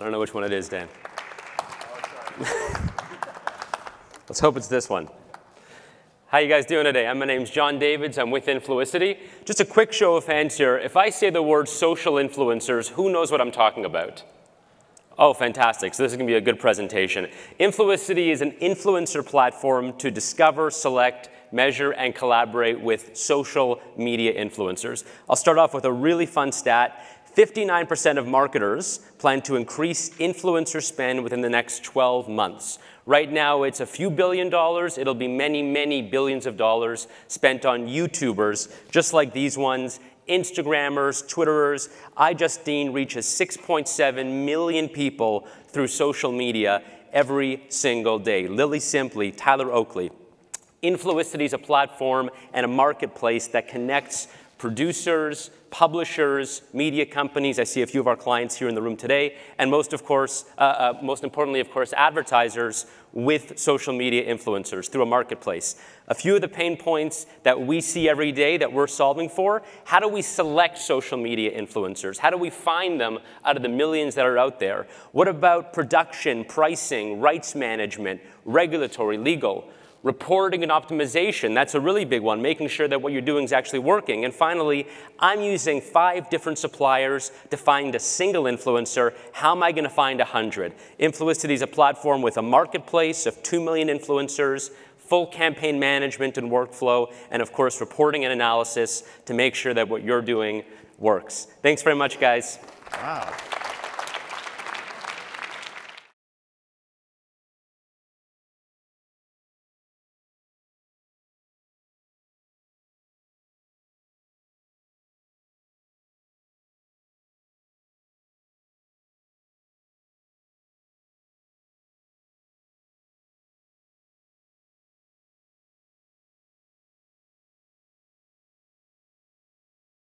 I don't know which one it is, Dan. Let's hope it's this one. How you guys doing today? My name's John Davids. I'm with Influicity. Just a quick show of hands here. If I say the word social influencers, who knows what I'm talking about? Oh, fantastic. So this is going to be a good presentation. Influicity is an influencer platform to discover, select, measure, and collaborate with social media influencers. I'll start off with a really fun stat. 59% of marketers plan to increase influencer spend within the next 12 months. Right now, it's a few $billion. It'll be many, many billions of dollars spent on YouTubers, just like these ones, Instagrammers, Twitterers. iJustine reaches 6.7 million people through social media every single day. Lily Simply, Tyler Oakley. Influicity is a platform and a marketplace that connects producers, publishers, media companies. I see a few of our clients here in the room today, and most importantly, of course, advertisers with social media influencers through a marketplace. A few of the pain points that we see every day that we're solving for: how do we select social media influencers? How do we find them out of the millions that are out there? What about production, pricing, rights management, regulatory, legal? Reporting and optimization, that's a really big one, making sure that what you're doing is actually working. And finally, I'm using 5 different suppliers to find a single influencer. How am I going to find 100? Influicity is a platform with a marketplace of 2 million influencers, full campaign management and workflow, and of course, reporting and analysis to make sure that what you're doing works. Thanks very much, guys. Wow.